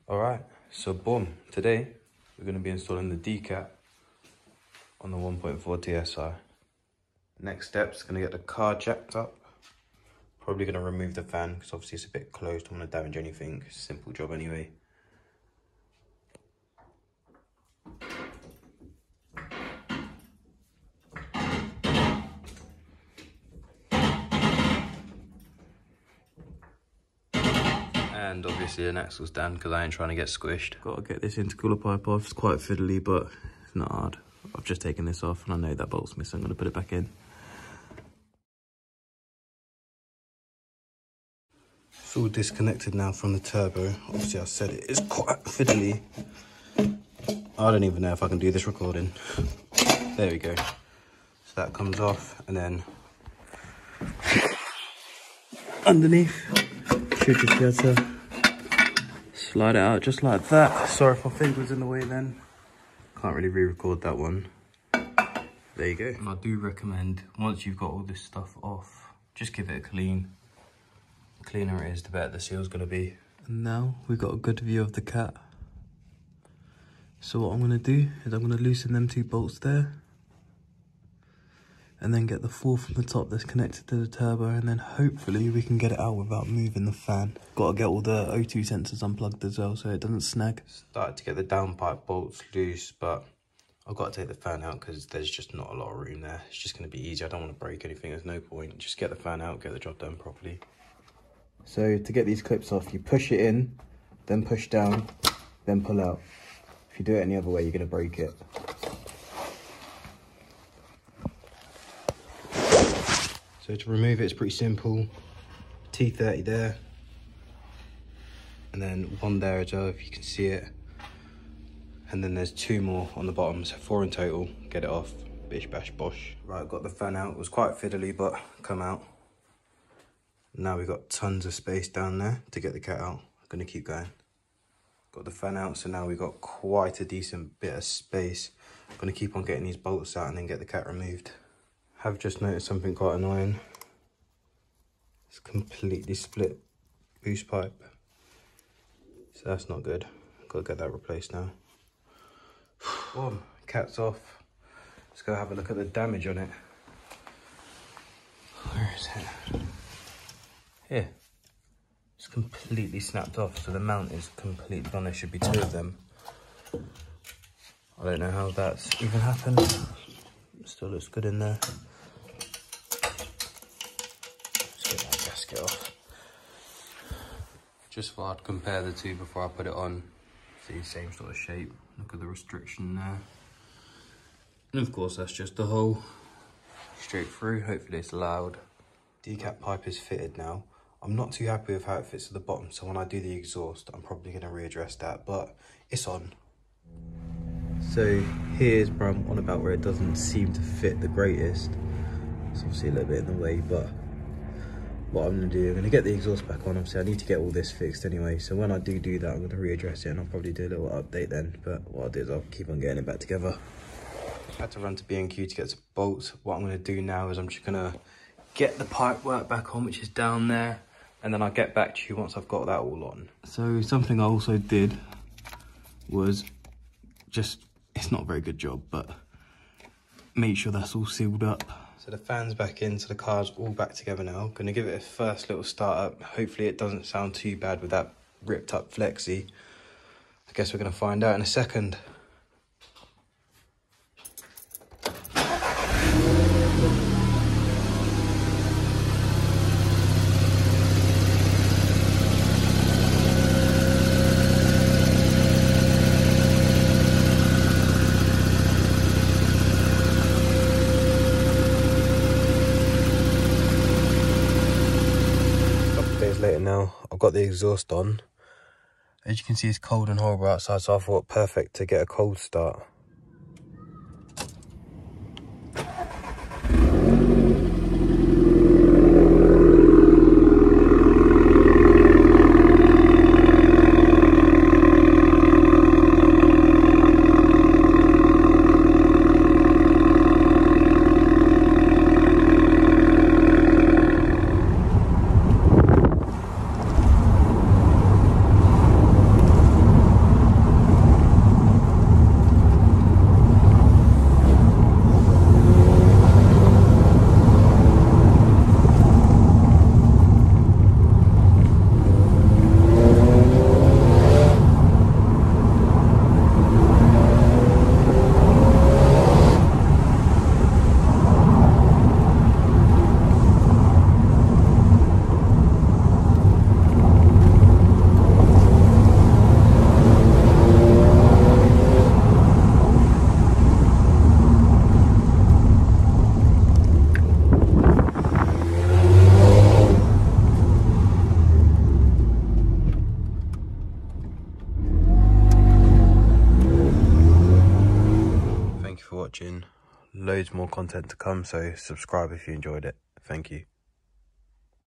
Alright, so boom, today we're going to be installing the Decat on the 1.4 TSI. Next step's going to get the car jacked up. Probably going to remove the fan because obviously it's a bit closed. Don't want to damage anything. Simple job anyway. And obviously an axle's down because I ain't trying to get squished. Got to get this intercooler pipe off. It's quite fiddly, but it's not hard. I've just taken this off and I know that bolt's missing. I'm going to put it back in. It's all disconnected now from the turbo. Obviously I said it is quite fiddly. I don't even know if I can do this recording. There we go. So that comes off and then underneath should just be able to slide it out just like that. Sorry if my finger was in the way then. Can't really re-record that one. There you go. And I do recommend, once you've got all this stuff off, just give it a clean. The cleaner it is, the better the seal's gonna be. And now we've got a good view of the cat. So what I'm gonna do is I'm gonna loosen them 2 bolts there. And then get the 4 from the top that's connected to the turbo, and then hopefully we can get it out without moving the fan. Got to get all the O2 sensors unplugged as well so it doesn't snag. Started to get the downpipe bolts loose, but I've got to take the fan out because there's just not a lot of room there. It's just going to be easy. I don't want to break anything. There's no point. Just get the fan out, get the job done properly. So to get these clips off, you push it in, then push down, then pull out. If you do it any other way, you're going to break it. So to remove it, it's pretty simple. T30 there. And then 1 there as well, if you can see it. And then there's 2 more on the bottom, so 4 in total. Get it off, bish bash bosh. Right, got the fan out. It was quite fiddly, but come out. Now we've got tons of space down there to get the cat out. I'm gonna keep going. Got the fan out, so now we've got quite a decent bit of space. I'm gonna keep on getting these bolts out and then get the cat removed. Have just noticed something quite annoying. It's completely split boost pipe. So that's not good. Gotta get that replaced now. Boom, cat's off. Let's go have a look at the damage on it. Where is it? Here. It's completely snapped off, so the mount is completely gone. There should be 2 of them. I don't know how that's even happened. It still looks good in there. Get off. Just thought I'd compare the 2 before I put it on. See, same sort of shape. Look at the restriction there. And of course that's just the hole straight through. Hopefully it's loud. Decat pipe is fitted now. I'm not too happy with how it fits to the bottom, so when I do the exhaust I'm probably going to readdress that, but it's on. So here's where I'm on about where it doesn't seem to fit the greatest. It's obviously a little bit in the way, but what I'm going to do, I'm going to get the exhaust back on. Obviously I need to get all this fixed anyway, so when I do that I'm going to readdress it and I'll probably do a little update then, but what I'll do is I'll keep on getting it back together. I had to run to B&Q to get some bolts. What I'm going to do now is I'm just going to get the pipe work back on, which is down there, and then I'll get back to you once I've got that all on. So something I also did was just, it's not a very good job, but make sure that's all sealed up. So the fan's back in, so the car's all back together now. Gonna give it a first little start up. Hopefully it doesn't sound too bad with that ripped up flexi. I guess we're gonna find out in a second. Later now, I've got the exhaust on. As you can see, it's cold and horrible outside, so I thought perfect to get a cold start. loads more content to come, so subscribe if you enjoyed it. Thank you.